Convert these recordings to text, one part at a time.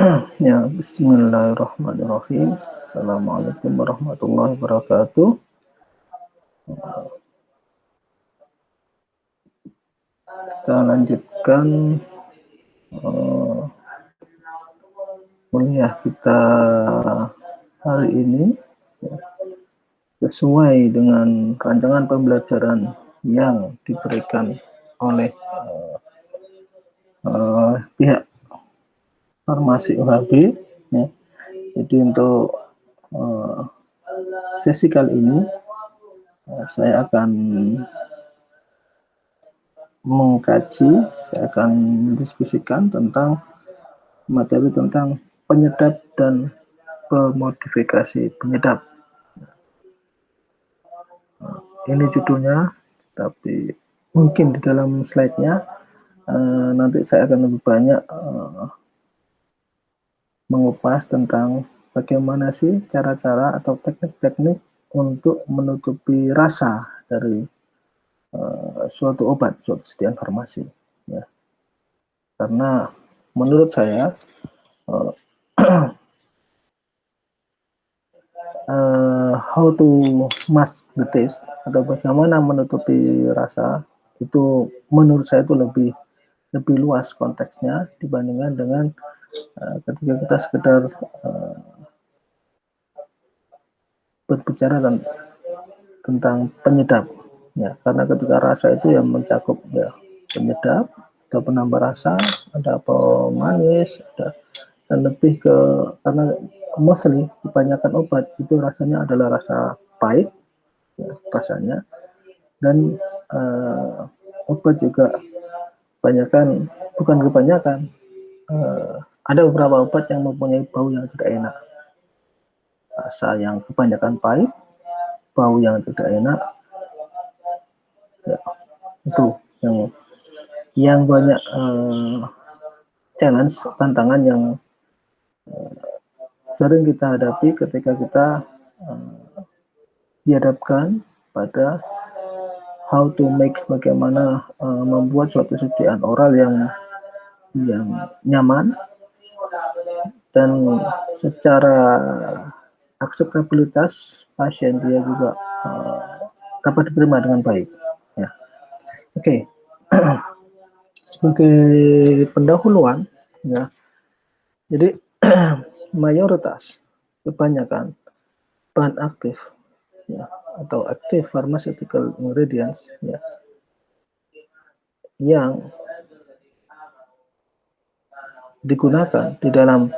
Ya, bismillahirrahmanirrahim. Assalamualaikum warahmatullahi wabarakatuh. Kita lanjutkan kuliah kita hari ini sesuai dengan rancangan pembelajaran yang diberikan oleh pihak Farmasi UHB. Ya. Jadi untuk sesi kali ini saya akan mengkaji, saya akan mendiskusikan tentang materi tentang penyedap dan pemodifikasi penyedap. Ini judulnya, tapi mungkin di dalam slide-nya nanti saya akan lebih banyak mengupas tentang bagaimana sih cara-cara atau teknik-teknik untuk menutupi rasa dari suatu obat, suatu sediaan farmasi. Ya. Karena menurut saya how to mask the taste atau bagaimana menutupi rasa itu menurut saya itu lebih luas konteksnya dibandingkan dengan ketika kita sekedar berbicara tentang penyedap, ya, karena ketika rasa itu yang mencakup ya penyedap atau penambah rasa, ada pemanis, dan lebih ke karena mostly kebanyakan obat itu rasanya adalah rasa pahit, ya, rasanya, dan obat juga kebanyakan ada beberapa obat yang mempunyai bau yang tidak enak, rasa yang kebanyakan pahit, bau yang tidak enak, ya, itu yang banyak challenge, tantangan yang sering kita hadapi ketika kita dihadapkan pada how to make, bagaimana membuat suatu sediaan oral yang nyaman dan secara akseptabilitas pasien dia juga dapat diterima dengan baik. Ya. Oke. Sebagai pendahuluan, ya. Jadi mayoritas, kebanyakan bahan aktif, ya, atau active pharmaceutical ingredients, ya, yang digunakan di dalam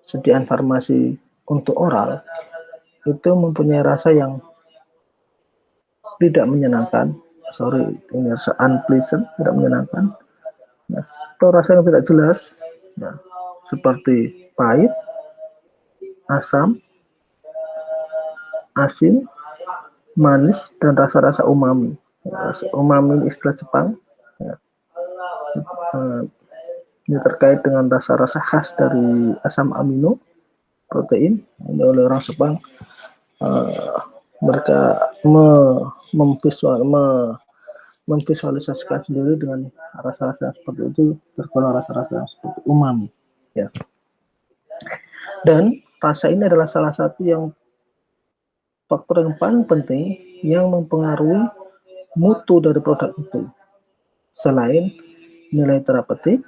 sediaan farmasi untuk oral itu mempunyai rasa yang tidak menyenangkan, ini rasa unpleasant, tidak menyenangkan, ya, atau rasa yang tidak jelas, ya, seperti pahit, asam, asin, manis, dan rasa-rasa umami. Rasa umami ini istilah Jepang, ya. Ini terkait dengan rasa-rasa khas dari asam amino, protein. Ini oleh orang Jepang, mereka memvisualisasikan sendiri dengan rasa-rasa seperti itu, tergolong rasa-rasa seperti umami, ya. Dan rasa ini adalah salah satu faktor yang paling penting yang mempengaruhi mutu dari produk itu, selain nilai terapeutik,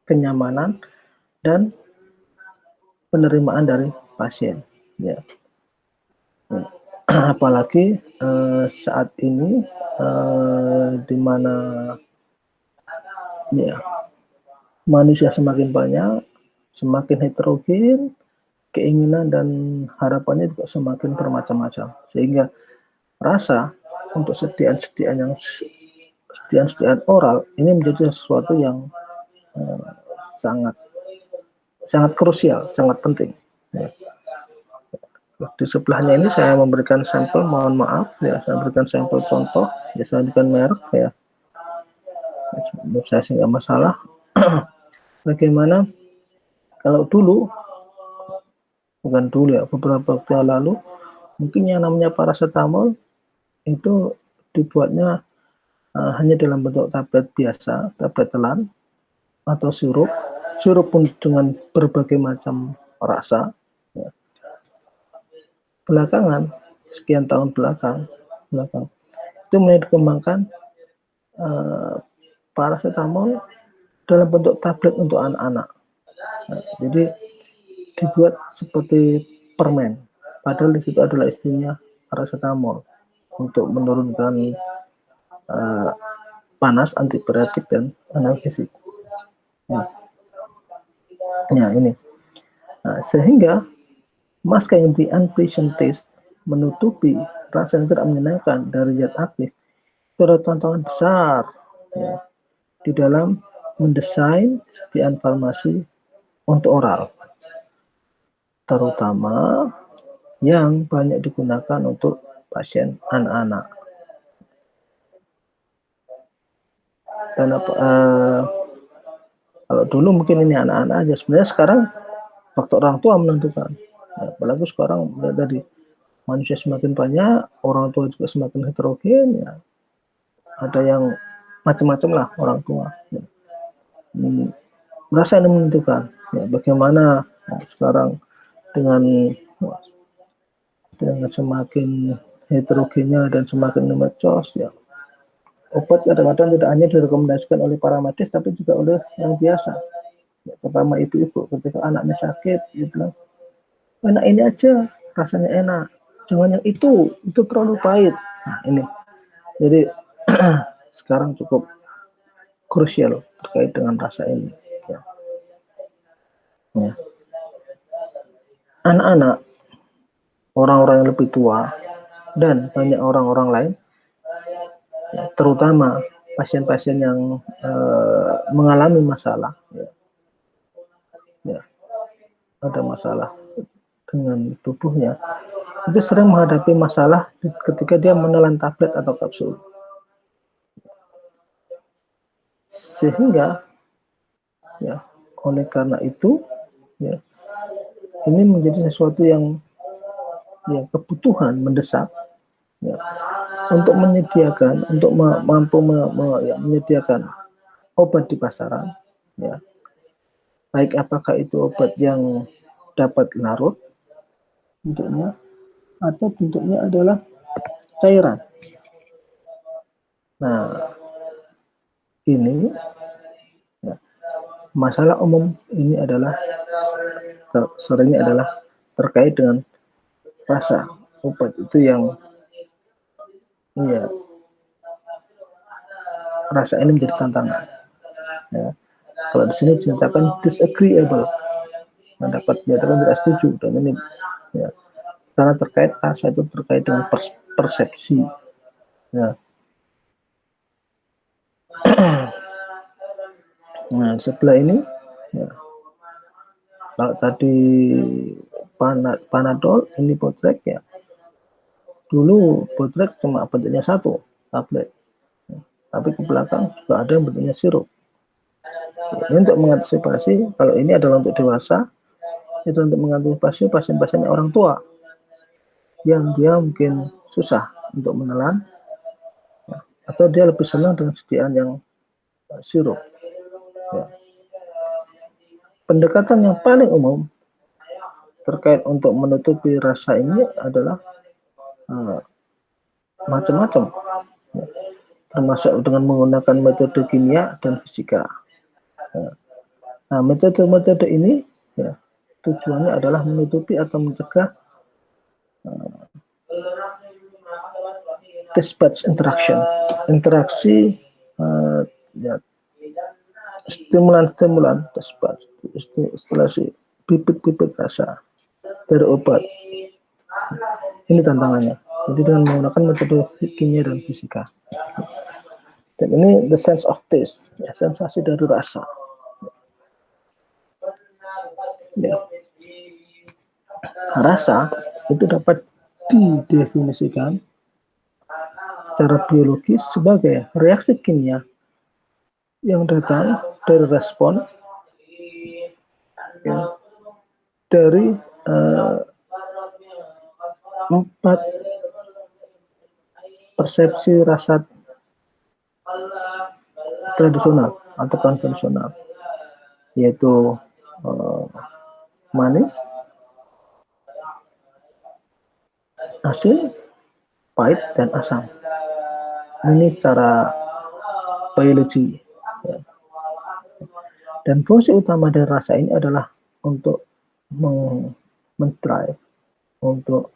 kenyamanan, dan penerimaan dari pasien, ya. Apalagi saat ini di mana ya manusia semakin banyak, semakin heterogen, keinginan dan harapannya juga semakin bermacam-macam, sehingga rasa untuk sediaan oral ini menjadi sesuatu yang sangat krusial, sangat penting, ya. Di sebelahnya ini saya memberikan sampel, mohon maaf, ya, saya berikan sampel contoh, ya, saya berikan merek, ya, saya sih nggak masalah. Bagaimana kalau beberapa waktu yang lalu, mungkin yang namanya paracetamol itu dibuatnya hanya dalam bentuk tablet biasa, tablet telan atau sirup, sirup pun dengan berbagai macam rasa. Ya. Belakangan, sekian tahun belakang itu mulai dikembangkan paracetamol dalam bentuk tablet untuk anak-anak. Nah, jadi dibuat seperti permen, padahal di situ adalah isinya paracetamol untuk menurunkan panas, antibiotik dan analgesik. Nah, ini. Nah, sehingga masker yang the unpleasant taste menutupi rasa yang tidak menyenangkan dari zat aktif itu ada tantangan besar ya, di dalam mendesain sediaan farmasi untuk oral, terutama yang banyak digunakan untuk pasien anak-anak. Dan kalau dulu mungkin ini anak-anak aja, sebenarnya sekarang faktor orang tua menentukan. Ya, apalagi sekarang dari manusia semakin banyak, orang tua juga semakin heterogen, ya. Ada yang macam-macam lah orang tua. Ya. Merasa ini menentukan. Ya, bagaimana sekarang dengan semakin heterogennya dan semakin mencos, ya. Obat kadang-kadang tidak hanya direkomendasikan oleh para medis, tapi juga oleh yang biasa. Ya, terutama ibu-ibu ketika anaknya sakit, dia bilang, enak ini aja, rasanya enak. Jangan yang itu terlalu pahit. Nah, ini. Jadi sekarang cukup krusial terkait dengan rasa ini. Ya. Ya. Anak-anak, orang-orang yang lebih tua, dan banyak orang-orang lain, ya, terutama pasien-pasien yang mengalami masalah, ya, ada masalah dengan tubuhnya, itu sering menghadapi masalah ketika dia menelan tablet atau kapsul. Sehingga ya, oleh karena itu ya, ini menjadi sesuatu yang ya, kebutuhan mendesak ya, untuk menyediakan, untuk mampu menyediakan obat di pasaran, ya, baik apakah itu obat yang dapat larut bentuknya atau bentuknya adalah cairan. Nah, ini ya, masalah umum ini adalah seringnya adalah terkait dengan rasa obat itu yang ya, rasa ini menjadi tantangan. Ya. Kalau di sini dinyatakan disagreeable, dapat dinyatakan tidak setuju, dan ini ya, karena terkait rasa itu terkait dengan persepsi. Ya. Nah, sebelah ini, ya, kalau tadi Panadol, ini Botrek ya. Dulu Botrek cuma bentuknya satu tablet, ya, tapi ke belakang juga ada yang bentuknya sirup. Ini untuk mengantisipasi, kalau ini adalah untuk dewasa, itu untuk mengantisipasi pasien-pasien orang tua yang dia mungkin susah untuk menelan, ya, atau dia lebih senang dengan sediaan yang sirup. Ya. Pendekatan yang paling umum terkait untuk menutupi rasa ini adalah macam-macam, ya, termasuk dengan menggunakan metode kimia dan fisika. Ya. Nah, metode-metode ini ya, tujuannya adalah menutupi atau mencegah test buds interaction, interaksi ya, stimulan-stimulan test buds, stimulasi bibit-bibit rasa dari obat. Ini tantangannya. Jadi dengan menggunakan metode kimia dan fisika. Dan ini the sense of taste, ya, sensasi dari rasa. Ya. Rasa itu dapat didefinisikan secara biologis sebagai reaksi kimia yang datang dari respon ya, dari 4 persepsi rasa tradisional atau konvensional. yaitu manis, asin, pahit, dan asam. Ini secara biologi. Ya. Dan fungsi utama dari rasa ini adalah untuk mendrive, untuk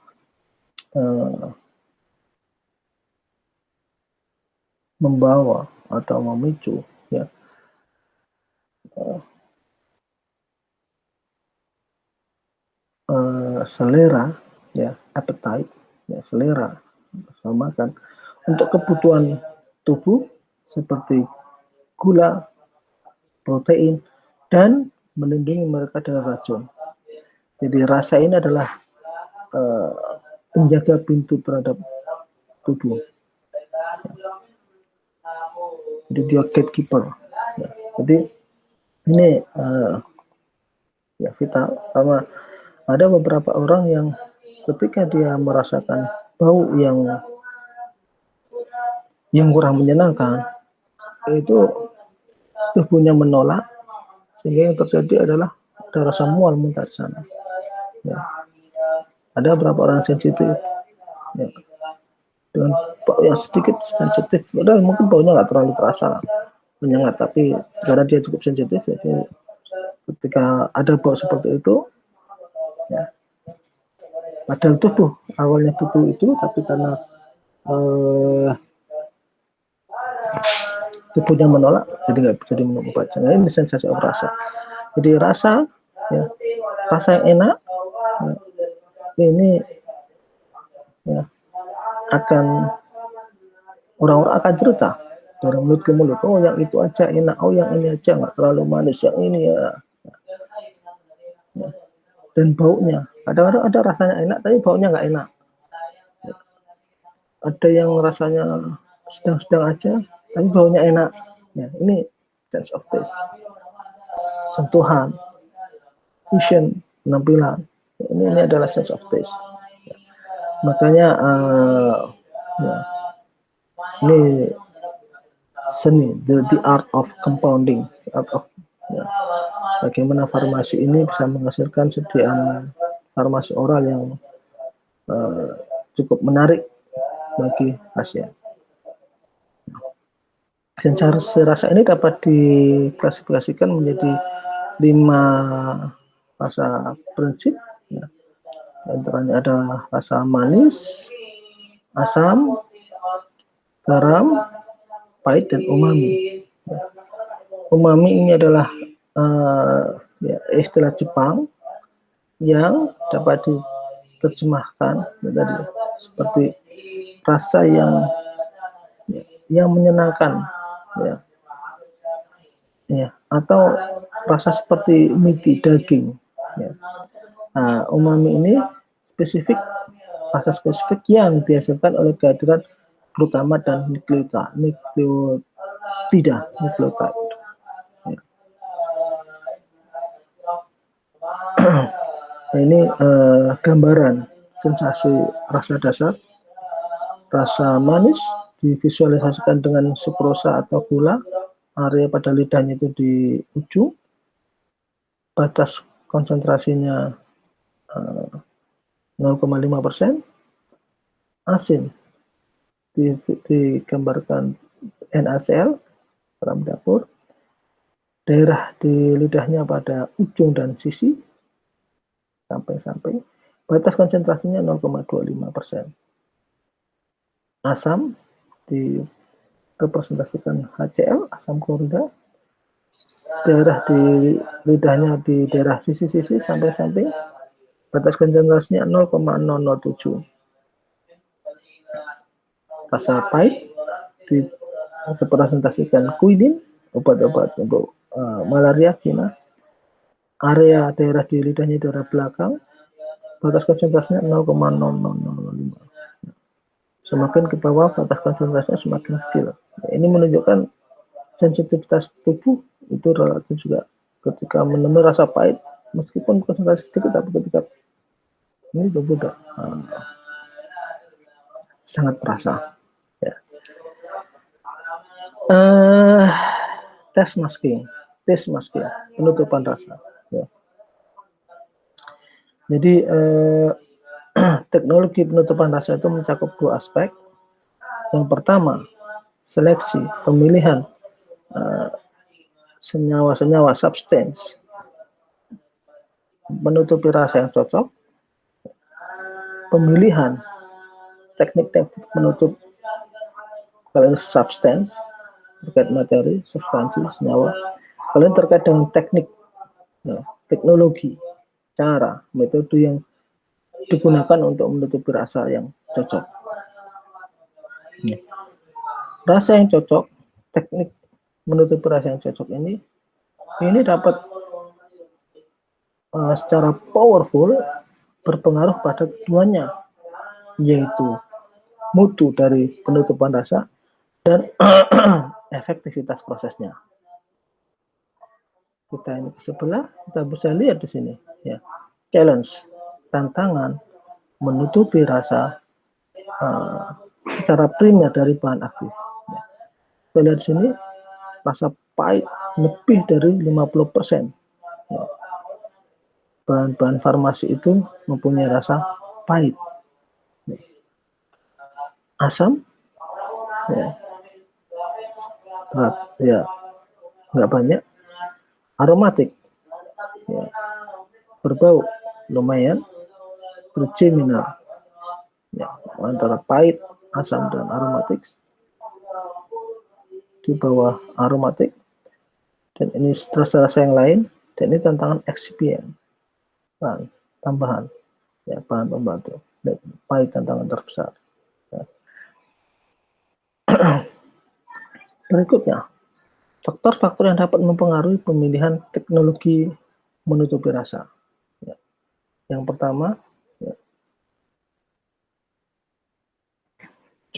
membawa atau memicu ya selera, ya appetite, ya selera makan untuk kebutuhan tubuh seperti gula, protein, dan melindungi mereka dari racun. Jadi rasa ini adalah penjaga pintu terhadap tubuh. Jadi dia gatekeeper. Ya. Jadi ini ya vital, karena ada beberapa orang yang ketika dia merasakan bau yang kurang menyenangkan, itu tubuhnya menolak, sehingga yang terjadi adalah ada rasa mual muntah di sana. Ya. Ada beberapa orang sensitif, ya, dengan bau yang sedikit sensitif, padahal mungkin baunya nggak terlalu terasa menyengat, tapi karena dia cukup sensitif, jadi ketika ada bau seperti itu, ya, padahal tubuh awalnya butuh itu, tapi karena tubuhnya menolak, jadi nggak bisa diminum obat. Nah, ini sensasi rasa. Jadi rasa, ya, rasa yang enak, ya, ini ya, akan orang-orang akan cerita dari mulut ke mulut. Oh, yang itu aja enak. Oh, yang ini aja nggak terlalu manis. Yang ini ya. Dan baunya, kadang-kadang ada rasanya enak, tapi baunya nggak enak. Ada yang rasanya sedang-sedang aja, tapi baunya enak. Ya, ini sense of taste. Sentuhan, vision, penampilan. Ini adalah sense of taste. Ya. Makanya ya, ini seni, the art of compounding, art of, ya, bagaimana farmasi ini bisa menghasilkan sediaan farmasi oral yang cukup menarik bagi pasien. Sensasi rasa ini dapat diklasifikasikan menjadi 5 rasa prinsip. Ya. Antaranya ada rasa manis, asam, garam, pahit, dan umami. Ya. Umami ini adalah ya, istilah Jepang yang dapat diterjemahkan ya, tadi seperti rasa yang menyenangkan, ya, ya, atau rasa seperti miti daging. Ya. Nah, umami ini spesifik, rasa spesifik yang dihasilkan oleh kehadiran glutamat dan nukleotida. Ya. Nah, ini gambaran sensasi rasa dasar. Rasa manis divisualisasikan dengan sukrosa atau gula. Area pada lidahnya itu di ujung. Batas konsentrasinya 0,5%. Asin digambarkan NaCl dalam dapur. Daerah di lidahnya pada ujung dan sisi sampai batas konsentrasinya 0,25%. Asam direpresentasikan HCl, asam klorida. Daerah di lidahnya di daerah sisi-sisi sampai samping, batas konsentrasinya 0,007. Rasa pahit direpresentasikan quinine, obat-obat untuk malaria, kina. Area daerah di lidahnya daerah belakang, batas konsentrasinya 0,0005. Semakin ke bawah batas konsentrasinya semakin kecil. Ini menunjukkan sensitivitas tubuh itu relatif juga. Ketika menemui rasa pahit, meskipun konsentrasi sedikit, tapi ketika ini tubuh sangat terasa. Ya. Tes masking. Taste-mask, ya, penutupan rasa. Ya. Jadi teknologi penutupan rasa itu mencakup dua aspek. Yang pertama, seleksi, pemilihan senyawa-senyawa substance menutupi rasa yang cocok, pemilihan teknik-teknik menutup kalau substance terkait materi, substansi, senyawa. Kalian terkait dengan teknik, ya, teknologi, cara, metode yang digunakan untuk menutupi rasa yang cocok. Ya. Rasa yang cocok, teknik menutupi rasa yang cocok ini dapat secara powerful berpengaruh pada keduanya, yaitu mutu dari penutupan rasa dan efektivitas prosesnya. Kita ini ke sebelah, kita bisa lihat di sini, ya, challenge, tantangan menutupi rasa secara primer dari bahan aktif. Ya. Kita lihat di sini, rasa pahit lebih dari 50%. Ya. Bahan-bahan farmasi itu mempunyai rasa pahit. Ya. Asam, ya, berat, ya, nggak banyak. Aromatik, ya, berbau lumayan, berC mineral, ya, antara pahit, asam, dan aromatik. Di bawah aromatik, dan ini rasa-rasa yang lain, dan ini tantangan excipient, bahan tambahan, ya, bahan pembantu. Dan pahit tantangan terbesar. Ya. Berikutnya, faktor-faktor yang dapat mempengaruhi pemilihan teknologi menutupi rasa. Ya. Yang pertama, ya,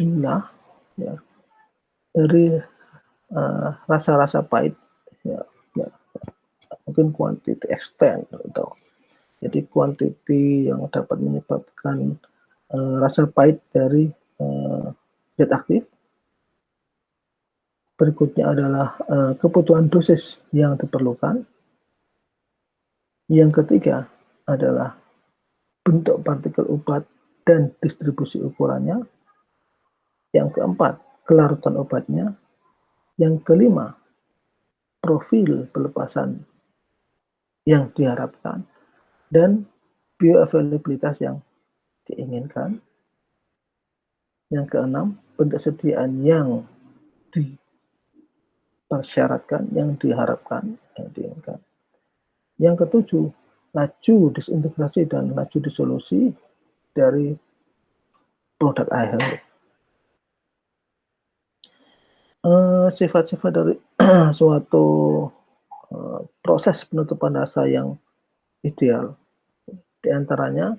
jumlah, ya, dari rasa-rasa pahit, ya, ya, mungkin quantity extent, atau jadi quantity yang dapat menyebabkan rasa pahit dari zat aktif. Berikutnya adalah kebutuhan dosis yang diperlukan. Yang ketiga adalah bentuk partikel obat dan distribusi ukurannya. Yang keempat, kelarutan obatnya. Yang kelima, profil pelepasan yang diharapkan dan bioavailabilitas yang diinginkan. Yang keenam, ketersediaan yang dipersyaratkan, yang diharapkan, yang diinginkan. Yang ketujuh, laju disintegrasi dan laju disolusi dari produk akhir. Sifat-sifat dari suatu proses penutupan rasa yang ideal, di antaranya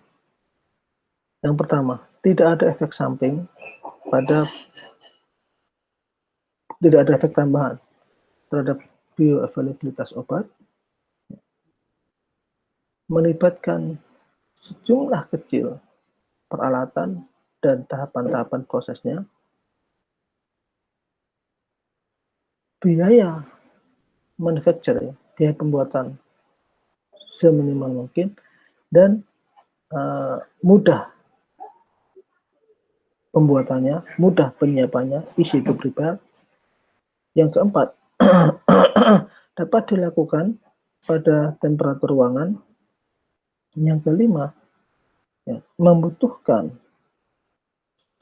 yang pertama, tidak ada efek samping tidak ada efek tambahan terhadap bioavailabilitas obat, melibatkan sejumlah kecil peralatan dan tahapan-tahapan prosesnya, biaya manufacturing, biaya pembuatan seminimal mungkin, dan mudah pembuatannya, mudah penyiapannya, easy to prepare. Yang keempat, dapat dilakukan pada temperatur ruangan. Yang kelima, ya, membutuhkan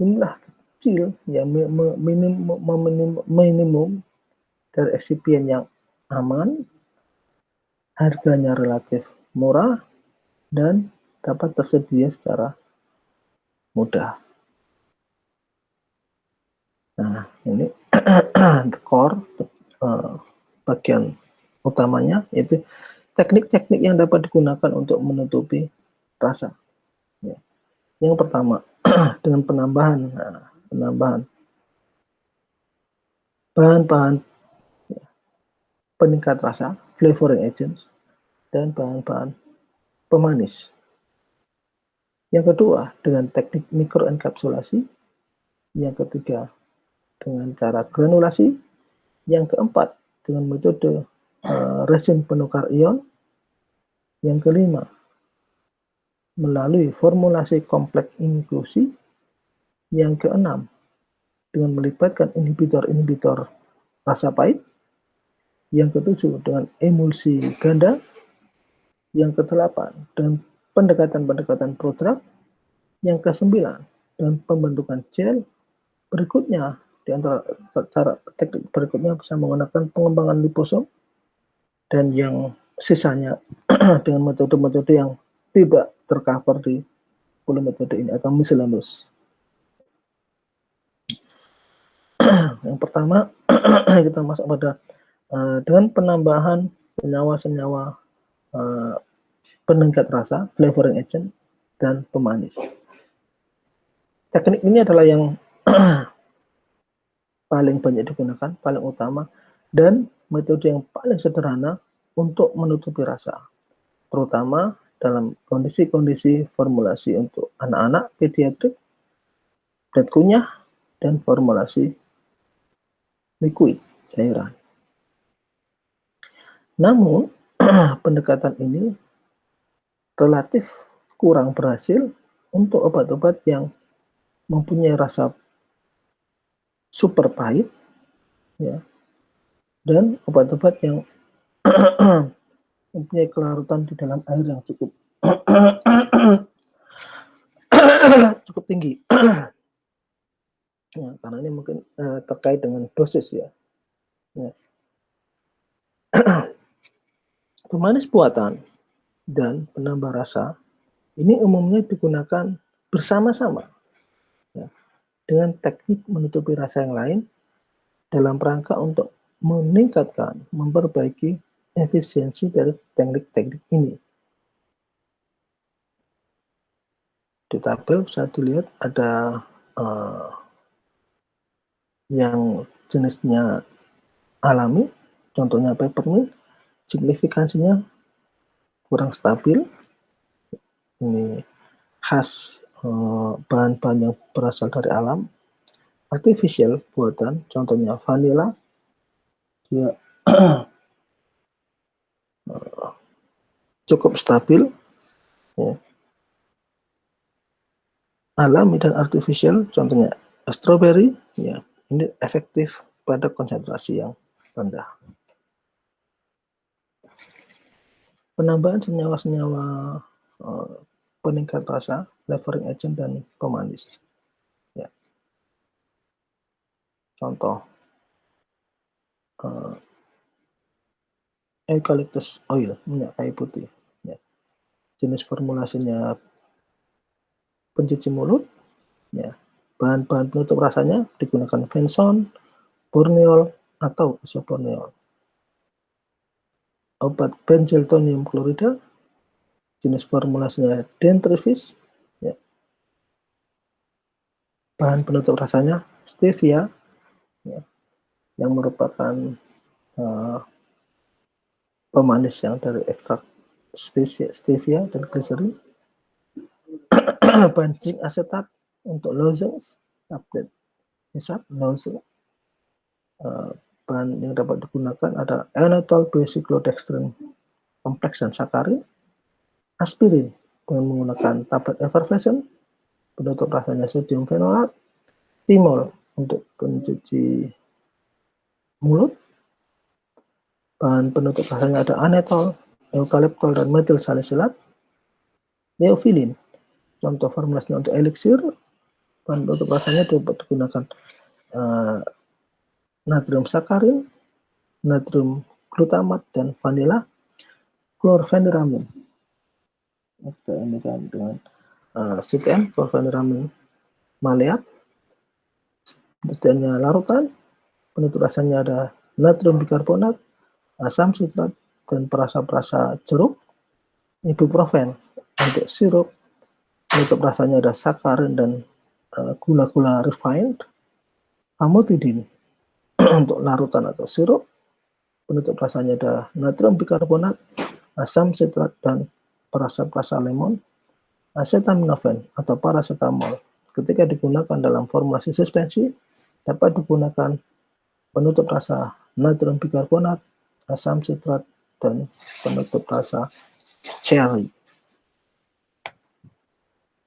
jumlah kecil, ya, minimum dari eksipien yang aman, harganya relatif murah, dan dapat tersedia secara mudah. Nah, ini core, bagian utamanya, yaitu teknik-teknik yang dapat digunakan untuk menutupi rasa. Ya. Yang pertama, dengan penambahan bahan-bahan, ya, peningkat rasa, flavoring agents, dan bahan-bahan pemanis. Yang kedua, dengan teknik mikroenkapsulasi. Yang ketiga, dengan cara granulasi. Yang keempat, dengan metode resin penukar ion. Yang kelima, melalui formulasi kompleks inklusi. Yang keenam, dengan melibatkan inhibitor-inhibitor rasa pahit. Yang ketujuh, dengan emulsi ganda. Yang kedelapan, dengan pendekatan-pendekatan prodrug. Yang kesembilan, dengan pembentukan gel. Berikutnya, di antara cara teknik berikutnya bisa menggunakan pengembangan liposom. Dan yang sisanya dengan metode-metode yang tidak tercover di 10 metode ini atau miscellaneous. Yang pertama kita masuk pada dengan penambahan senyawa-senyawa peningkat rasa, flavoring agent, dan pemanis. Teknik ini adalah yang paling banyak digunakan, paling utama, dan metode yang paling sederhana untuk menutupi rasa, terutama dalam kondisi-kondisi formulasi untuk anak-anak, pediatrik, zat kunyah, dan formulasi liquid, cairan. Namun, pendekatan ini relatif kurang berhasil untuk obat-obat yang mempunyai rasa super pahit, ya, dan obat-obat yang mempunyai kelarutan di dalam air yang cukup cukup tinggi. Ya, karena ini mungkin terkait dengan dosis ya. Pemanis buatan dan penambah rasa ini umumnya digunakan bersama-sama ya, dengan teknik menutupi rasa yang lain dalam rangka untuk meningkatkan, memperbaiki efisiensi dari teknik-teknik ini. Di tabel bisa dilihat ada yang jenisnya alami, contohnya peppermint, signifikansinya kurang stabil. Ini khas bahan-bahan yang berasal dari alam. Artificial buatan, contohnya vanilla, dia cukup stabil. Ya. Alami dan artificial, contohnya strawberry, ya ini efektif pada konsentrasi yang rendah. Penambahan senyawa-senyawa peningkat rasa, flavoring agent, dan pemanis. Ya. Contoh, eucalyptus oil, minyak kayu putih. Ya. Jenis formulasinya pencuci mulut. Ya. Bahan-bahan penutup rasanya digunakan benson, borneol, atau isoborneol. Obat benzaltonium klorida, jenis formulasinya dentifrice, ya. Bahan penutup rasanya stevia, ya, yang merupakan pemanis yang dari ekstrak stevia dan glycerin. Bahan zinc asetat untuk lozenges, tablet hisap, lozenge. Bahan yang dapat digunakan ada enetol, biocyclodextrin kompleks dan sakarin, aspirin dengan menggunakan tablet effervescent, penutup rasanya sodium fenolat, timol untuk pencuci mulut, bahan penutup rasanya ada anetol, eukaliptol, dan metil salisilat, neofilin, contoh formulasinya untuk eliksir, bahan penutup rasanya dapat digunakan natrium sakarin, natrium glutamat, dan vanila, chlorpheniramine. Kita ini kan dengan CTM, chlorpheniramine maleat, disediakannya larutan, penutup rasanya ada natrium bikarbonat, asam sitrat, dan perasa-perasa jeruk, ibuprofen untuk sirup, penutup rasanya ada sakarin dan gula-gula refined, famotidin untuk larutan atau sirup, penutup rasanya ada natrium bikarbonat, asam sitrat, dan perasa-perasa lemon, acetaminophen atau paracetamol. Ketika digunakan dalam formulasi suspensi, dapat digunakan penutup rasa natrium bikarbonat, asam sitrat, dan penutup rasa cherry.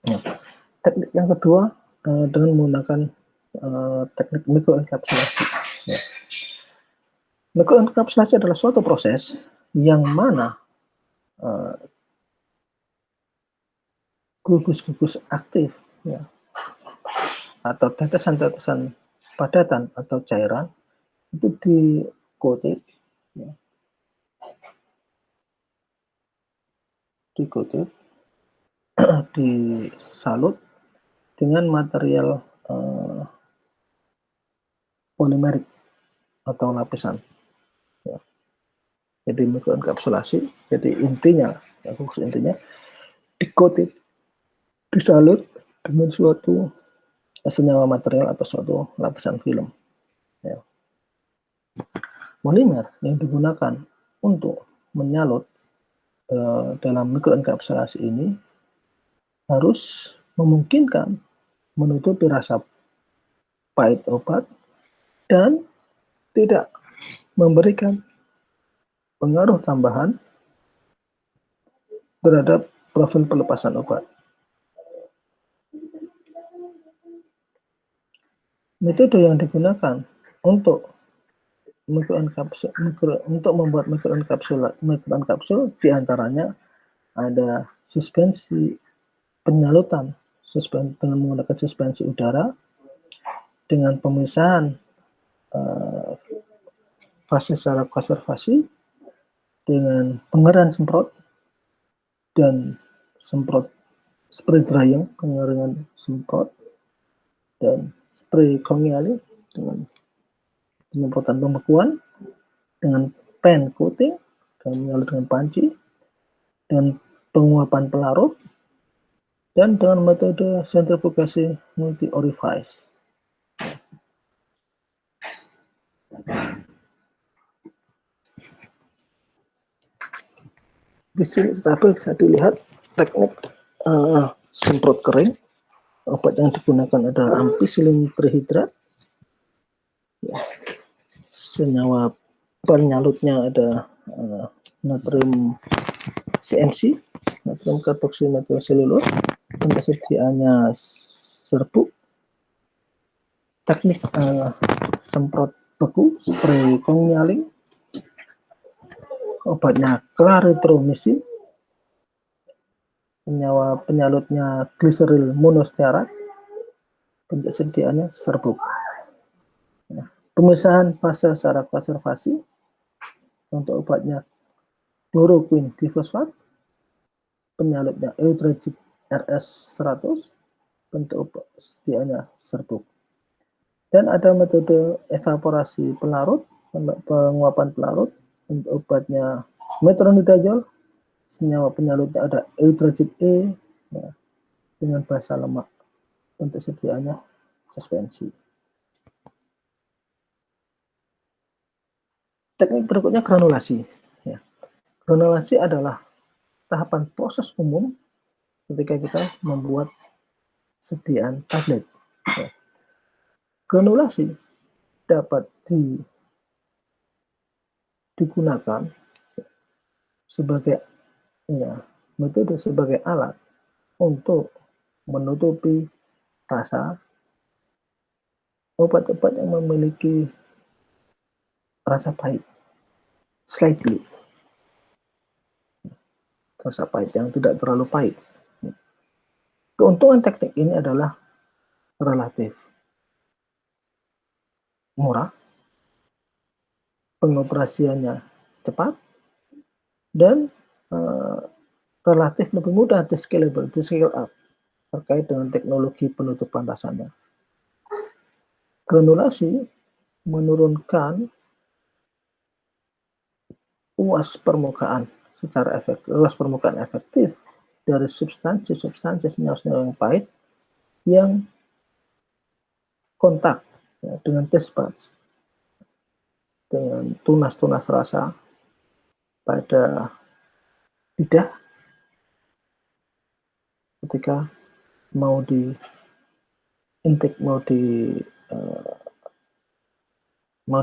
Ya. Teknik yang kedua dengan menggunakan teknik mikroenkapsulasi. Ya. Mikroenkapsulasi adalah suatu proses yang mana gugus-gugus aktif, ya, atau tetesan-tetesan padatan atau cairan itu dikotit, ya, disalut dengan material polimerik atau lapisan. Ya. Jadi mikroenkapsulasi, jadi intinya, ya, fokus intinya dikotit, disalut dengan suatu senyawa material atau suatu lapisan film. Ya. Polimer yang digunakan untuk menyalut dalam mikroenkapsulasi ini harus memungkinkan menutupi rasa pahit obat dan tidak memberikan pengaruh tambahan terhadap profil pelepasan obat. Metode yang digunakan untuk membuat mikroenkapsul diantaranya ada suspensi penyalutan dengan menggunakan suspensi udara dengan pemisahan fase secara konservasi dengan pengeringan semprot dan spray drying, pengeringan semprot, dan spray kongiali dengan penyemprotan pembekuan, dengan pen coating dan menyalut dengan panci, dan penguapan pelarut, dan dengan metode sentrifugasi multi orifice. Di sini tapi bisa dilihat teknik semprot kering. Obat yang digunakan adalah ampicillin trihidrat. Ya. Senyawa penyalutnya ada natrium CMC, natrium karboksimetil selulus, ketersediaannya serbuk. Teknik semprot beku, spray kongialing, obatnya clarithromycin, senyawa penyalutnya gliseril monostearat, ketersediaannya serbuk. Nah, pemisahan fase secara konservasi untuk obatnya chloroquine difosfat, penyalutnya eudragit RS 100, bentuk sediaannya serbuk. Dan ada metode evaporasi pelarut, penguapan pelarut, untuk obatnya metronidazole, senyawa penyalutnya ada eudragit E, ya, dengan basa lemak, untuk sediaannya suspensi. Teknik berikutnya granulasi. Ya. Granulasi adalah tahapan proses umum ketika kita membuat sediaan tablet. Ya. Granulasi dapat digunakan sebagai metode sebagai alat untuk menutupi rasa obat-obat yang memiliki rasa pahit, slightly, rasa pahit yang tidak terlalu pahit. Keuntungan teknik ini adalah relatif murah, pengoperasiannya cepat, dan relatif lebih mudah di scale up terkait dengan teknologi penutupan rasanya. Granulasi menurunkan luas permukaan efektif dari substansi senyawa-senyawa yang pahit yang kontak, ya, dengan taste buds, dengan tunas-tunas rasa pada lidah ketika mau di intake, mau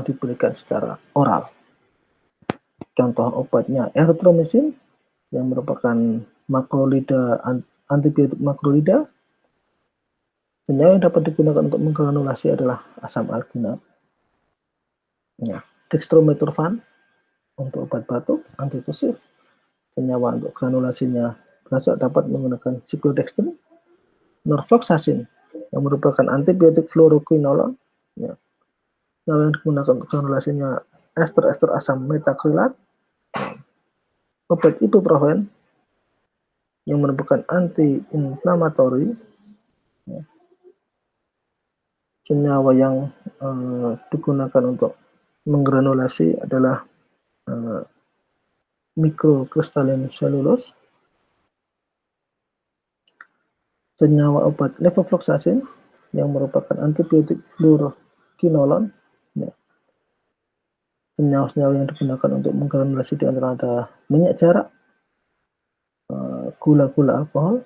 diberikan secara oral. Contoh obatnya erythromycin yang merupakan makrolida, antibiotik makrolida. Senyawa yang dapat digunakan untuk menggranulasi adalah asam alginat. Ya, dextromethorphan untuk obat batuk, antitusif. Senyawa untuk granulasinya berasal dapat menggunakan cyclodextrin. Norfloxacin yang merupakan antibiotik fluoroquinolone. Ya, yang digunakan untuk granulasinya ester asam metakrilat. Obat ibuprofen yang merupakan anti-inflamatori. Ya, senyawa yang digunakan untuk menggranulasi adalah mikrokristalin selulose. Senyawa obat levofloxacin yang merupakan antibiotik fluoroquinolone. Ya. Senyawa-senyawa yang digunakan untuk menggranulasi di antara ada minyak jarak, gula-gula alkohol,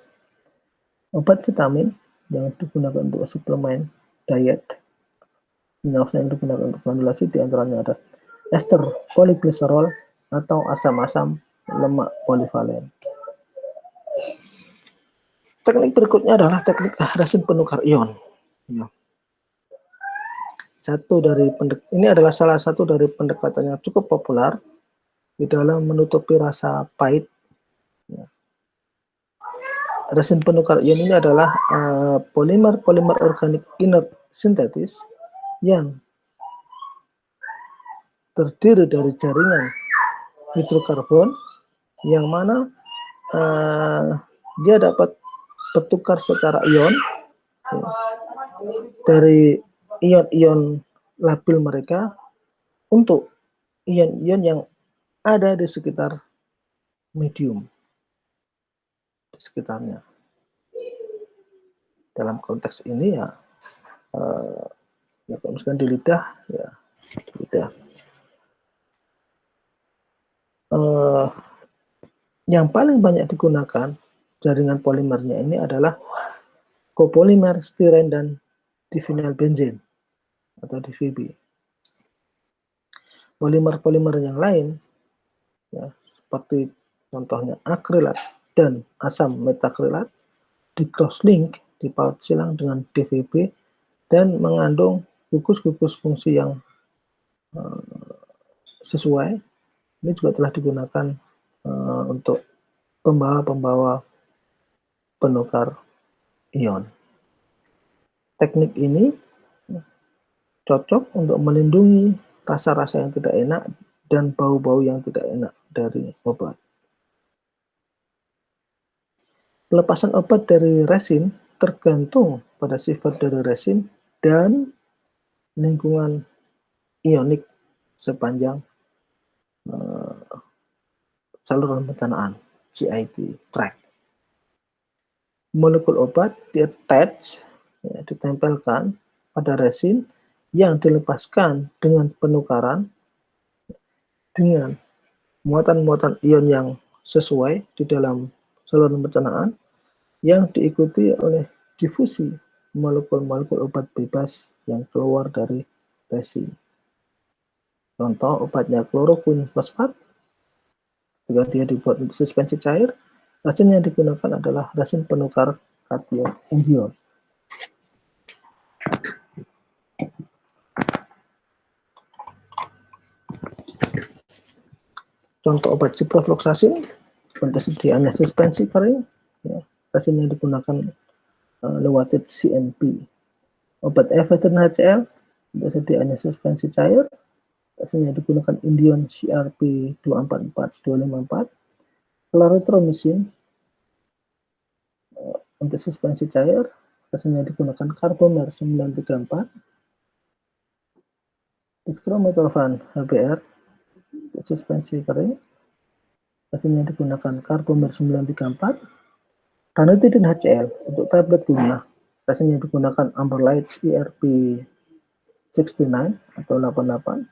obat vitamin yang digunakan untuk suplemen diet. Senyawa yang digunakan untuk granulasi di antaranya ada ester poligliserol atau asam-asam lemak polivalen. Teknik berikutnya adalah teknik resin penukar ion. Ya. Ini adalah salah satu dari pendekatan yang cukup populer di dalam menutupi rasa pahit. Ya. Resin penukar ion ini adalah polimer organik inert sintetis yang terdiri dari jaringan hidrokarbon yang mana dia dapat bertukar secara ion ya, dari ion-ion labil mereka untuk ion-ion yang ada di sekitar medium di sekitarnya. Dalam konteks ini ya, kalau misalkan di lidah ya lidah. Yang paling banyak digunakan jaringan polimernya ini adalah copolymer stiren dan divinylbenzene atau DVB. Polimer-polimer yang lain ya, seperti contohnya akrilat dan asam metakrilat di crosslink, dipaut silang dengan DVB dan mengandung gugus-gugus fungsi yang sesuai. Ini juga telah digunakan untuk pembawa-pembawa penukar ion. Teknik ini cocok untuk melindungi rasa-rasa yang tidak enak dan bau-bau yang tidak enak dari obat. Pelepasan obat dari resin tergantung pada sifat dari resin dan lingkungan ionik sepanjang saluran pencernaan GIT tract. Molekul obat di-attach, ya, ditempelkan pada resin yang dilepaskan dengan penukaran dengan muatan-muatan ion yang sesuai di dalam saluran pencernaan yang diikuti oleh difusi molekul-molekul obat bebas yang keluar dari resin. Contoh obatnya kloroquine fosfat. Jika dia dibuat untuk suspensi cair, resin yang digunakan adalah resin penukar kation indiol. Contoh obat ciprofloxacin, ketersediaannya suspensi kering, ya, resin yang digunakan lewatit CNP. Obat efedrin HCl, ketersediaannya suspensi cair, resin yang digunakan indion CRP 244254. Clarithromycin untuk suspensi cair, resin yang digunakan Carbomer 934. Dextromethorphan HBr untuk suspensi kering, resin yang digunakan Carbomer 934. Ranitidin HCl untuk tablet guna, resin yang digunakan Amberlite ERP 69 atau 88.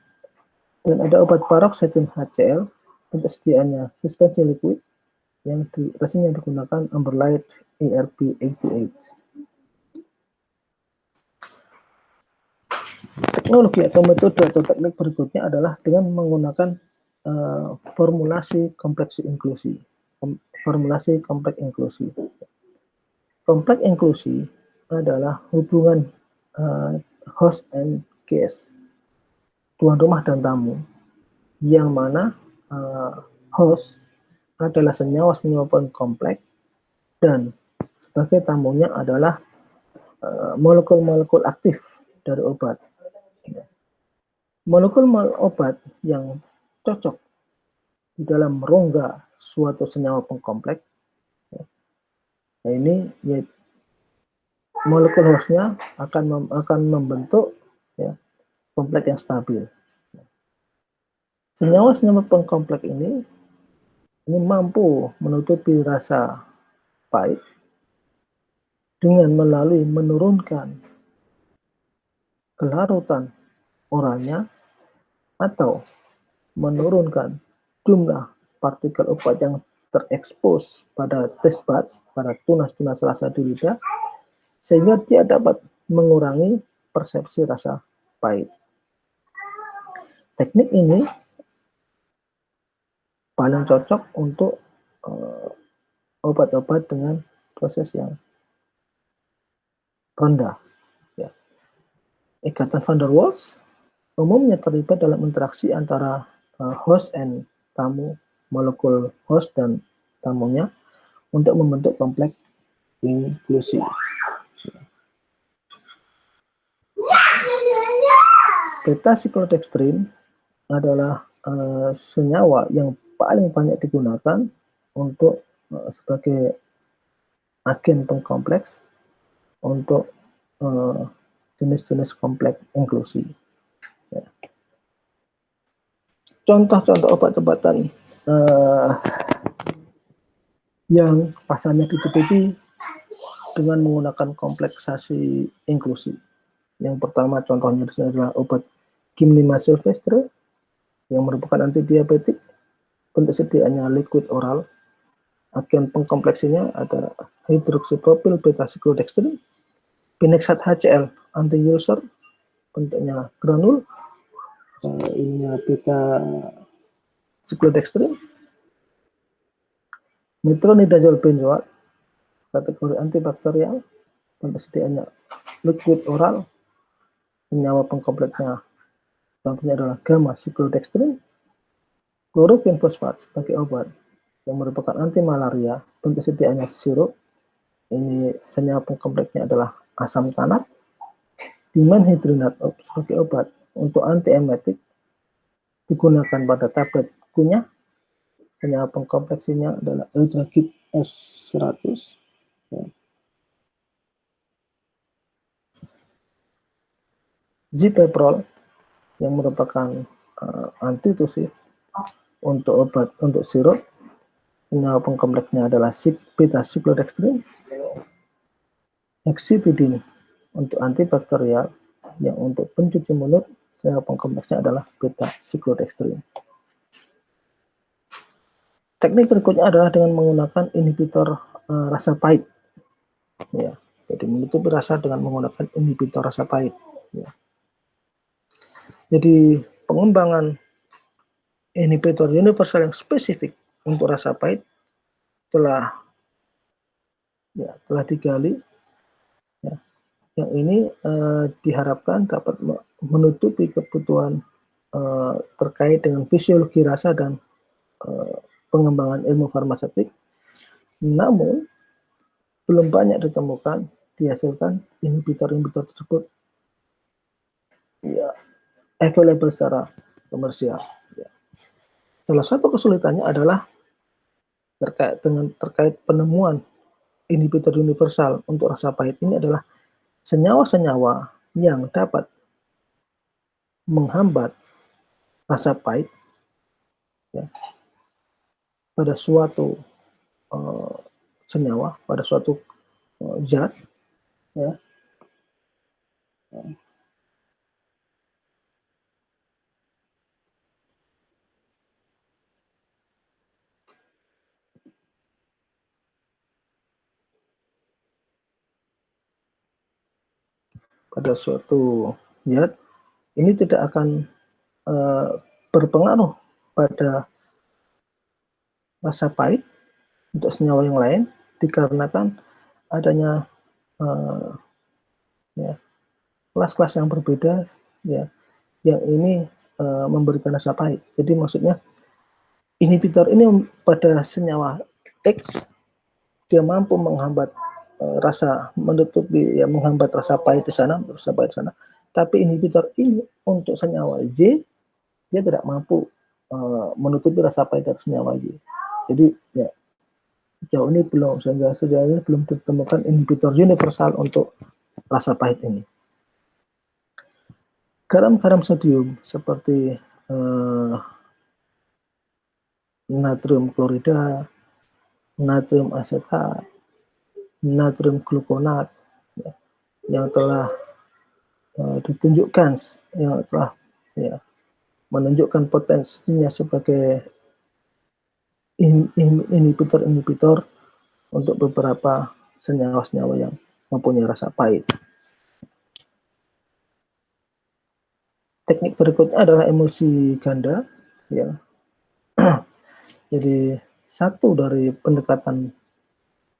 Dan ada obat paroxetine HCl untuk sediaannya suspensi liquid yang resin yang digunakan Amberlite ERP 88. Teknologi atau metode atau teknik berikutnya adalah dengan menggunakan formulasi kompleks inklusi. Formulasi kompleks inklusi. Kompleks inklusi adalah hubungan host and guest, tuan rumah dan tamu, yang mana host adalah senyawa-senyawa kompleks dan sebagai tamunya adalah molekul-molekul aktif dari obat. Molekul obat yang cocok di dalam rongga suatu senyawa pengkompleks, nah ini ya, molekul hostnya akan membentuk ya, kompleks yang stabil. Senyawa-senyawa pengkompleks ini mampu menutupi rasa pahit dengan melalui menurunkan kelarutan oralnya atau menurunkan jumlah partikel obat yang terekspos pada taste buds, pada tunas-tunas rasa di lidah, sehingga dia dapat mengurangi persepsi rasa pahit. Teknik ini paling cocok untuk obat-obat dengan proses yang rendah. Ya. Ikatan van der Waals umumnya terlibat dalam interaksi antara host and tamu, molekul host dan tamunya untuk membentuk kompleks inklusi. Beta-siklodextrin adalah senyawa yang paling banyak digunakan untuk sebagai agen pengkompleks untuk jenis-jenis kompleks inklusi. Ya. Contoh-contoh obat-obatan yang pasalnya dicukupi dengan menggunakan kompleksasi inklusi. Yang pertama contohnya adalah obat Gymnema sylvestre yang merupakan antidiabetik, bentuk sediaannya liquid oral. Agen pengkompleksinya ada hidroksipropil beta-siklodextrin, Binexat HCl anti-ulcer, bentuknya granul, ini beta-siklodextrin, metronidazole benzoat, kategori antibakterial, bentuk sediaannya liquid oral, senyawa pengkompleksnya contohnya adalah gamma-siklodextrin, kloroquine fosfat sebagai obat yang merupakan anti malaria, bentuk sediaannya sirup, ini senyawa pengkompleksnya adalah asam tanat, dimenhydrinat sebagai obat untuk antiemetik digunakan pada tablet kunyah, senyawa pengkompleksinya adalah Eudragit S100. Ya. Zipeprol yang merupakan antitusif untuk obat untuk sirup, senyawa pengkompleksnya adalah beta-siklodextrin, hexipidin untuk antibakterial, yang untuk pencuci mulut senyawa pengkompleksnya adalah beta-siklodextrin. Teknik berikutnya adalah dengan menggunakan inhibitor rasa pahit. Ya, jadi menutupi rasa dengan menggunakan inhibitor rasa pahit. Ya. Jadi pengembangan inhibitor universal yang spesifik untuk rasa pahit telah digali. Ya. Yang ini diharapkan dapat menutupi kebutuhan terkait dengan fisiologi rasa dan pengembangan ilmu farmaseutik. Namun belum banyak ditemukan dihasilkan inhibitor-inhibitor tersebut ya available secara komersial. Ya. Salah satu kesulitannya adalah terkait penemuan inhibitor universal untuk rasa pahit ini adalah senyawa-senyawa yang dapat menghambat rasa pahit ya, pada suatu senyawa, pada suatu zat ya. Pada suatu zat ini tidak akan berpengaruh pada rasa pahit untuk senyawa yang lain dikarenakan adanya ya, kelas-kelas yang berbeda ya yang ini memberikan rasa pahit. Jadi maksudnya inhibitor ini pada senyawa X dia mampu menghambat rasa menutupi ya menghambat rasa pahit di sana, rasa pahit di sana. Tapi inhibitor ini untuk senyawa Y dia tidak mampu menutupi rasa pahit dari senyawa Y. Jadi ya sejauh ini belum ditemukan inhibitor universal untuk rasa pahit ini. Garam-garam sodium seperti natrium klorida, natrium asetat, natrium glukonat ya, yang telah ditunjukkan yang telah ya, menunjukkan potensinya sebagai inhibitor untuk beberapa senyawa-senyawa yang mempunyai rasa pahit. Teknik berikutnya adalah emulsi ganda ya. Jadi satu dari pendekatan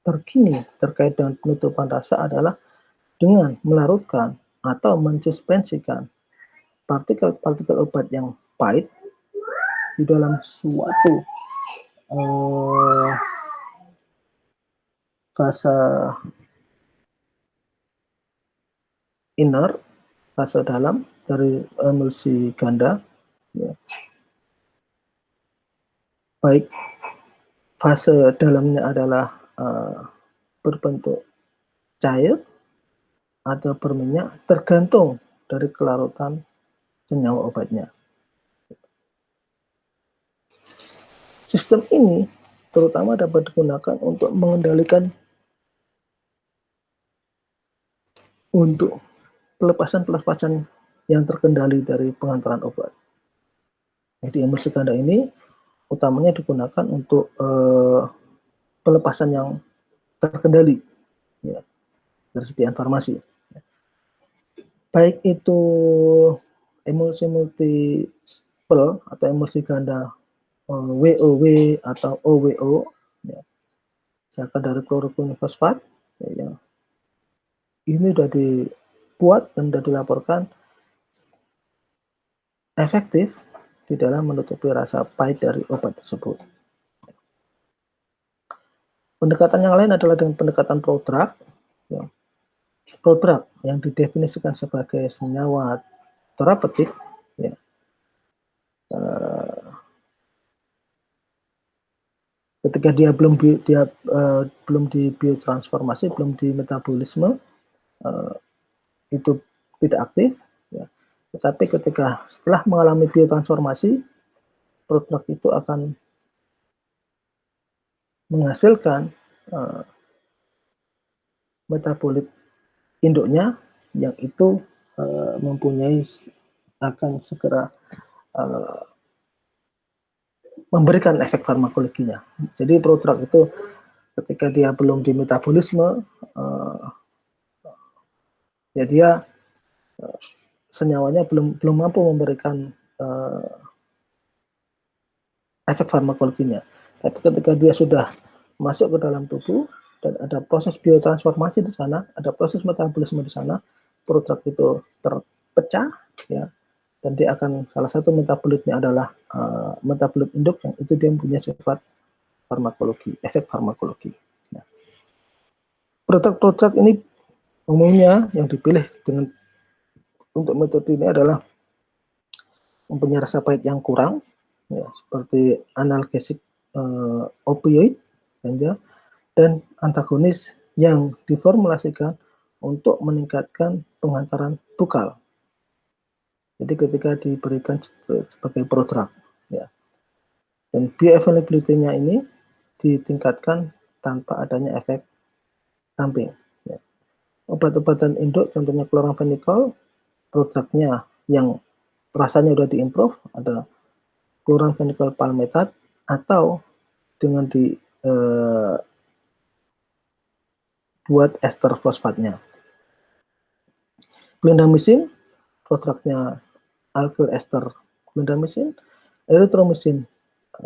terkini terkait dengan penutupan rasa adalah dengan melarutkan atau mensuspensikan partikel-partikel obat yang pahit di dalam suatu fase inner, fase dalam dari emulsi ganda ya. Baik fase dalamnya adalah berbentuk cair atau berminyak tergantung dari kelarutan senyawa obatnya. Sistem ini terutama dapat digunakan untuk mengendalikan untuk pelepasan yang terkendali dari pengantaran obat. Jadi emulsi ganda ini utamanya digunakan untuk pelepasan yang terkendali ya, dari sediaan farmasi. Baik itu emulsi multiple atau emulsi ganda WOW atau OWO, ya, misalkan dari kloroquine fosfat, ya, ini sudah dibuat dan sudah dilaporkan efektif di dalam menutupi rasa pahit dari obat tersebut. Pendekatan yang lain adalah dengan pendekatan prodrug. Ya. Prodrug yang didefinisikan sebagai senyawa terapeutik, ya. Ketika dia belum di biotransformasi, belum di metabolisme, itu tidak aktif. Ya. Tetapi ketika setelah mengalami biotransformasi, prodrug itu akan menghasilkan metabolit induknya yang itu mempunyai akan segera memberikan efek farmakologinya. Jadi prodrug itu ketika dia belum di metabolisme, ya dia senyawanya belum mampu memberikan efek farmakologinya. Tapi ketika dia sudah masuk ke dalam tubuh dan ada proses biotransformasi di sana, ada proses metabolisme di sana, prodrug itu terpecah, ya, dan dia akan salah satu metabolitnya adalah metabolit induk yang itu dia punya sifat farmakologi, efek farmakologi. Nah, prodrug-prodrug ini umumnya yang dipilih untuk metode ini adalah mempunyai rasa pahit yang kurang, ya, seperti analgesik opioid dan antagonis yang diformulasikan untuk meningkatkan penghantaran bukal. Jadi ketika diberikan sebagai prodrug, ya. Dan bioavailability-nya ini ditingkatkan tanpa adanya efek samping. Ya. Obat-obatan induk, contohnya chloramphenicol, prodrugnya yang rasanya sudah diimprove, ada chloramphenicol palmitate atau dengan buat ester fosfatnya. Clindamycin, prodrugnya alkyl ester clindamycin, Erythromycin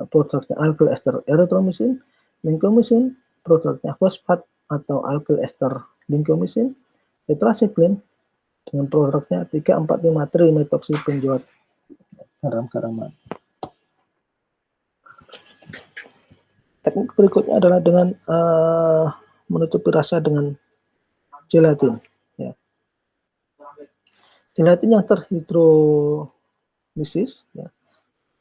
produknya alkyl ester erythromycin, lincomycin produknya fosfat atau alkyl ester lincomycin, tetracycline dengan produknya 3,4,5 trimethylbenzoat garam-garaman. Teknik berikutnya adalah dengan menutupi rasa dengan gelatin. Ya. Gelatin yang terhidrolisis ya,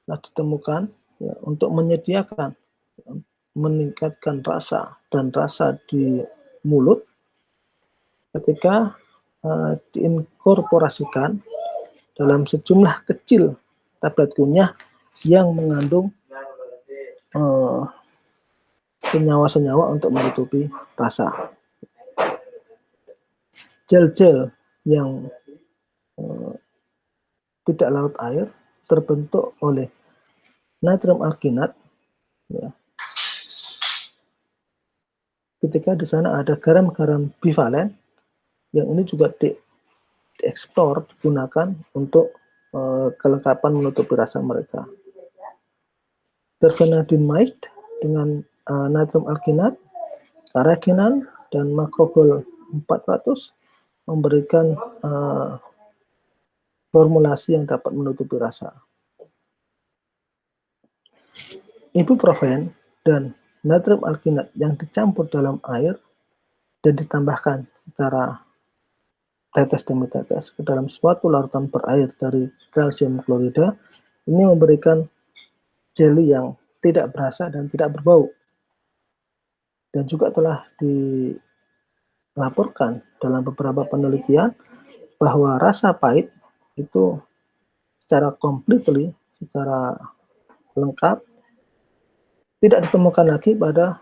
telah ditemukan ya, untuk menyediakan meningkatkan rasa dan rasa di mulut ketika diinkorporasikan dalam sejumlah kecil tablet kunyah yang mengandung senyawa-senyawa untuk menutupi rasa. Gel-gel yang tidak larut air terbentuk oleh natrium alginat ya. Ketika di sana ada garam-garam bivalen yang ini juga diekspor digunakan untuk kelengkapan menutupi rasa mereka. Terfenadinamide dengan natrium alginat, carrageenan dan makrobol 400 memberikan formulasi yang dapat menutupi rasa. Ibuprofen dan natrium alginat yang dicampur dalam air dan ditambahkan secara tetes demi tetes ke dalam suatu larutan berair dari kalsium klorida ini memberikan jelly yang tidak berasa dan tidak berbau. Dan juga telah dilaporkan dalam beberapa penelitian bahwa rasa pahit itu secara completely, secara lengkap tidak ditemukan lagi pada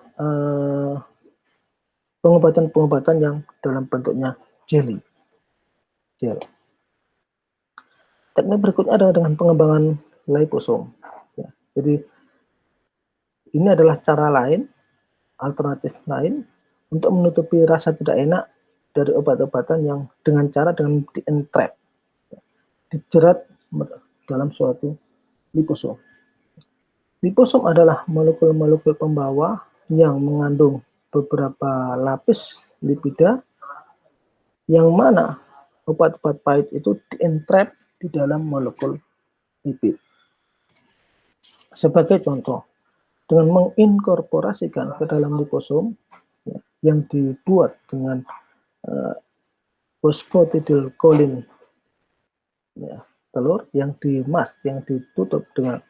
pengobatan-pengobatan yang dalam bentuknya jelly. Gel. Teknik berikutnya adalah dengan pengembangan liposom. Ya, jadi ini adalah cara lain, alternatif lain untuk menutupi rasa tidak enak dari obat-obatan yang dengan di-entrap, dijerat dalam suatu liposom. Liposom adalah molekul-molekul pembawa yang mengandung beberapa lapis lipida yang mana obat-obat pahit itu di-entrap di dalam molekul lipid. Sebagai contoh, dengan menginkorporasikan ke dalam liposom ya, yang dibuat dengan phosphatidylcholine ya, telur yang ditutup dengan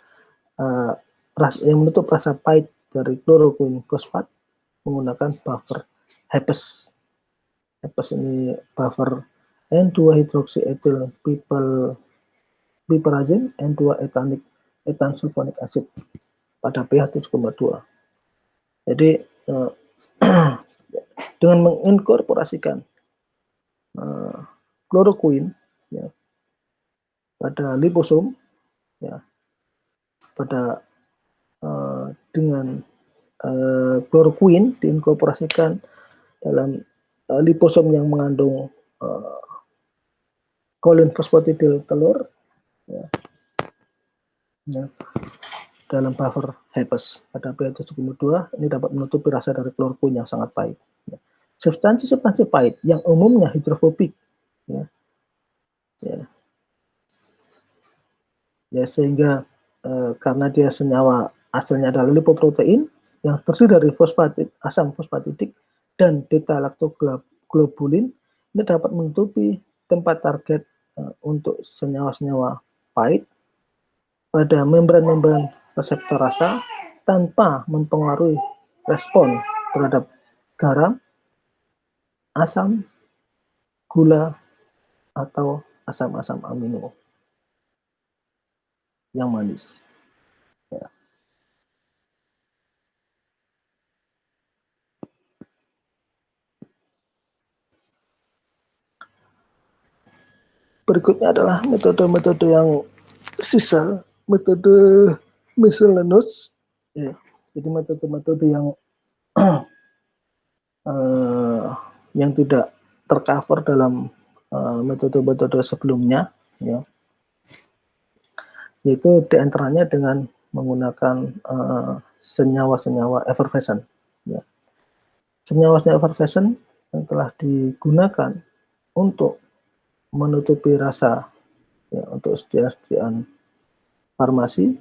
yang menutup rasa pahit dari chloroquine fosfat menggunakan buffer HEPAS. HEPAS ini buffer N2-hydroxyethyl piperazine N2-ethanic ethan sulfonic acid pada pH 7,2. Jadi dengan menginkorporasikan chloroquine ya, pada liposom ya, pada dengan chloroquine diinkorporasikan dalam liposom yang mengandung choline phosphatidyl telur ya, ya, dalam buffer HEPAS pada pH 7,2 ini dapat menutupi rasa dari chloroquine yang sangat pahit. Ya. Substansi-substansi pahit yang umumnya hidrofobik ya, sehingga karena dia senyawa asalnya adalah lipoprotein yang terdiri dari asam fosfatidik dan beta-lactoglobulin ini dapat menutupi tempat target untuk senyawa-senyawa pahit pada membran-membran reseptor rasa tanpa mempengaruhi respon terhadap garam, asam, gula, atau asam-asam amino yang manis. Ya. Berikutnya adalah metode-metode yang sisa, metode miscellaneous. Ya. Jadi metode-metode yang tidak tercover dalam metode-metode sebelumnya. Ya. yaitu diantaranya dengan menggunakan senyawa-senyawa effervescent. Ya. Senyawa-senyawa effervescent yang telah digunakan untuk menutupi rasa, ya, untuk sediaan farmasi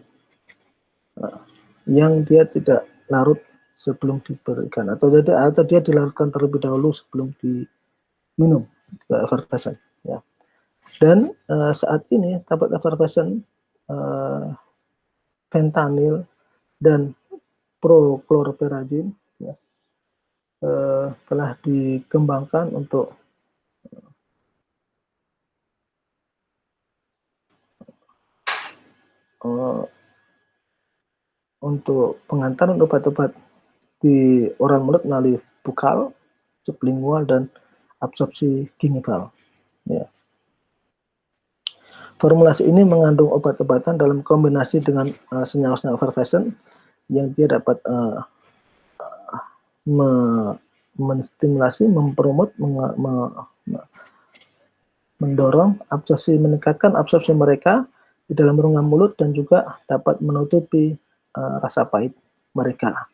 yang dia tidak larut sebelum diberikan, atau dia dilarutkan terlebih dahulu sebelum diminum effervescent. Ya. Dan saat ini tablet effervescent, fentanyl dan prochlorperazine, ya, telah dikembangkan untuk pengantaran obat-obat di oral mulut melalui bukal, sublingual, dan absorpsi gingival. Ya. Formulasi ini mengandung obat-obatan dalam kombinasi dengan senyawa-senyawa effervescent yang dia dapat menstimulasi, mempromot, mendorong absorpsi, meningkatkan absorpsi mereka di dalam rongga mulut, dan juga dapat menutupi rasa pahit mereka.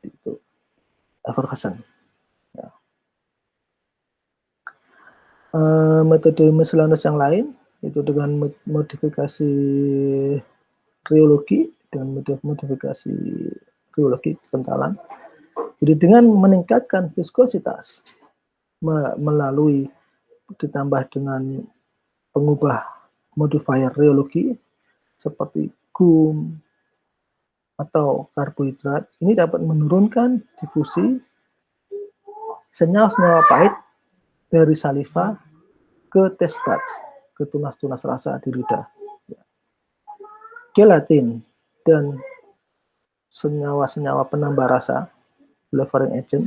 Itu effervescent. Ya. Metode miscellaneous yang lain itu dengan modifikasi rheologi, dengan modifikasi rheologi kekentalan. Jadi dengan meningkatkan viskositas melalui ditambah dengan pengubah modifier rheologi seperti gum atau karbohidrat, ini dapat menurunkan difusi senyawa-senyawa pahit dari saliva ke taste buds, ke tunas-tunas rasa di lidah. Gelatin dan senyawa-senyawa penambah rasa, flavoring agent,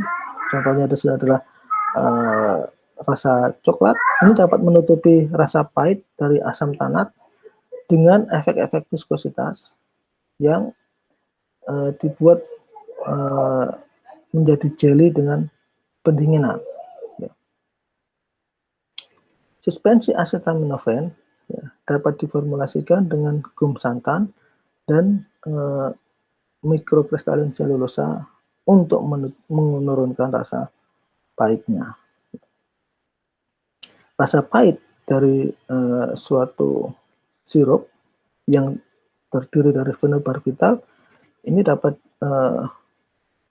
contohnya adalah rasa coklat, ini dapat menutupi rasa pahit dari asam tanat dengan efek-efek viskositas yang dibuat menjadi jelly dengan pendinginan. Ya. Suspensi acetaminophen, ya, dapat diformulasikan dengan gum santan dan mikrokristalin selulosa untuk menurunkan rasa pahitnya. Rasa pahit dari suatu sirup yang terdiri dari fenobarbital ini dapat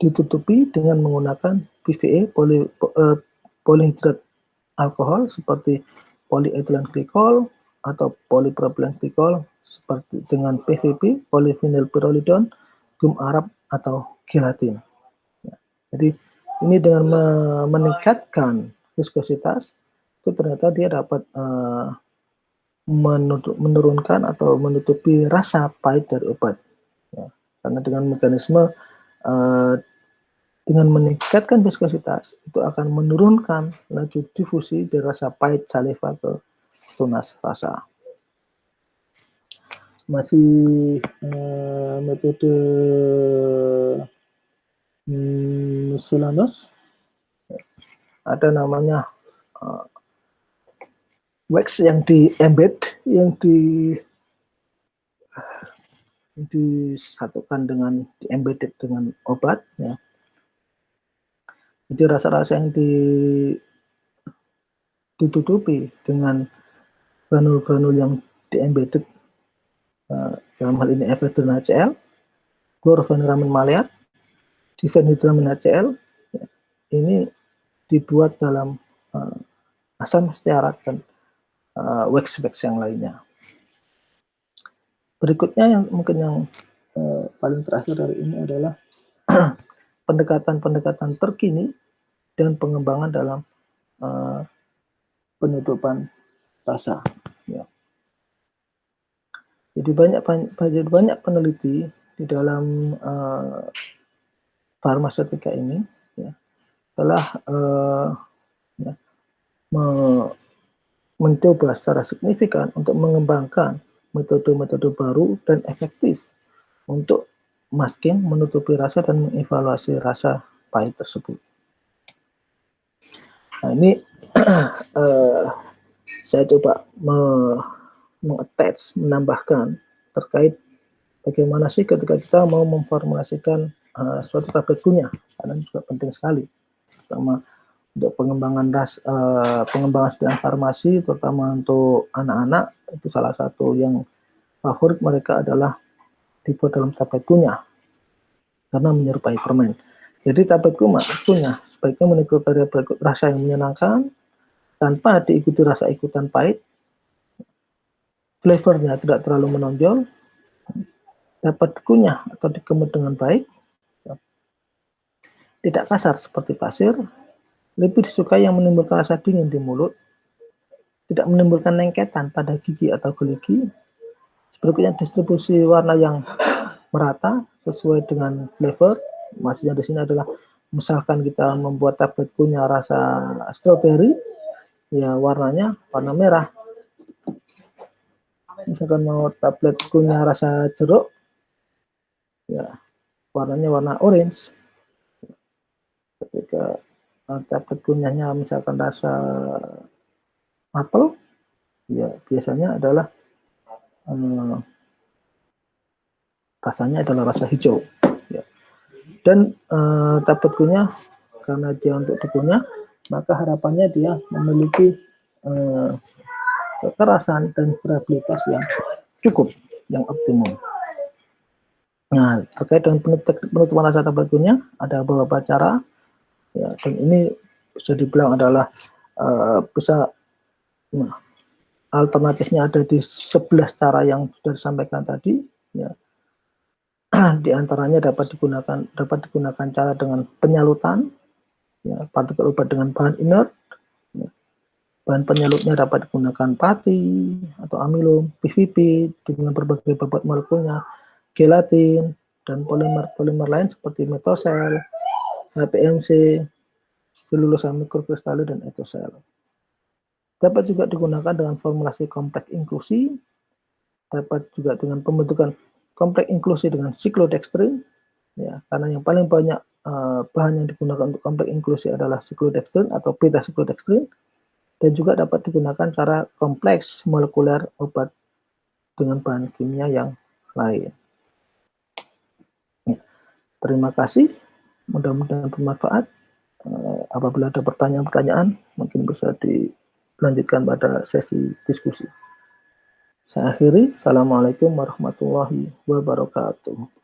ditutupi dengan menggunakan PVA, polyhidrat alkohol seperti polyethylene glycol atau polypropylene glycol, seperti dengan PVP, polyvinyl pyrrolidone, gum arab atau gelatin. Ya. Jadi ini dengan meningkatkan viskositas itu ternyata dia dapat menurunkan atau menutupi rasa pahit dari obat. Ya. Karena dengan mekanisme dengan meningkatkan viskositas itu akan menurunkan laju difusi dari rasa pahit saliva ke tunas rasa. Masih metode miscellaneous, ada namanya wax yang di-embed, yang disatukan dengan di-embedded dengan obat, ya. Jadi rasa-rasa yang ditutupi dengan granul-granul yang di-embedded, dalam hal ini efedrin HCl, chlorpheniramine maleat, diphenhydramin HCl, ya, ini dibuat dalam asam stearat dan wax-wax yang lainnya. Berikutnya yang mungkin yang paling terakhir dari ini adalah pendekatan-pendekatan terkini dan pengembangan dalam penutupan rasa. Ya. Jadi banyak peneliti di dalam farmaseutika ini, ya, telah ya, mencoba secara signifikan untuk mengembangkan metode-metode baru dan efektif untuk masking, menutupi rasa, dan mengevaluasi rasa pahit tersebut. Nah, ini saya coba menambahkan terkait bagaimana sih ketika kita mau memformulasikan suatu tablet kunyah, karena juga penting sekali, terutama untuk pengembangan sedang farmasi, terutama untuk anak-anak. Itu salah satu yang favorit mereka adalah dibuat dalam tablet kunyah karena menyerupai permen. Jadi tablet kunyah sebaiknya mengikuti berikut: rasa yang menyenangkan tanpa diikuti rasa ikutan pahit, flavornya tidak terlalu menonjol, dapat dikunyah atau dikemut dengan baik, tidak kasar seperti pasir, lebih disukai yang menimbulkan rasa dingin di mulut, tidak menimbulkan lengketan pada gigi atau geligi. Berikutnya distribusi warna yang merata sesuai dengan flavor. Maksudnya di sini adalah misalkan kita membuat tablet kunyah rasa strawberry, ya warnanya warna merah. Misalkan mau tablet kunyah rasa jeruk, ya warnanya warna orange. Ketika tablet kunyahnya misalkan rasa apel, ya biasanya adalah rasanya adalah rasa hijau. Ya. Dan tablet kunyah karena dia untuk dikunyah, maka harapannya dia memiliki kekerasan dan durabilitas yang cukup, yang optimum. Nah, terkait dengan penutupan rasa tablet kunyah, ada beberapa cara, ya, dan ini bisa dibilang adalah alternatifnya ada di 11 cara yang sudah disampaikan tadi. Ya. Di antaranya dapat digunakan cara dengan penyalutan, ya, partikel obat dengan bahan inert. Ya. Bahan penyalutnya dapat digunakan pati atau amilum, PVP dengan berbagai bobot molekulnya, gelatin, dan polimer lain seperti metosel, HPMC, selulosa mikrokristalin, dan etosel. Dapat juga digunakan dengan formulasi kompleks inklusi, dapat juga dengan pembentukan kompleks inklusi dengan siklodextrin, ya, karena yang paling banyak bahan yang digunakan untuk kompleks inklusi adalah siklodextrin atau beta siklodextrin, dan juga dapat digunakan cara kompleks molekuler obat dengan bahan kimia yang lain. Ya, terima kasih, mudah-mudahan bermanfaat. Apabila ada pertanyaan-pertanyaan, mungkin bisa dilanjutkan pada sesi diskusi. Saya akhiri. Assalamualaikum warahmatullahi wabarakatuh.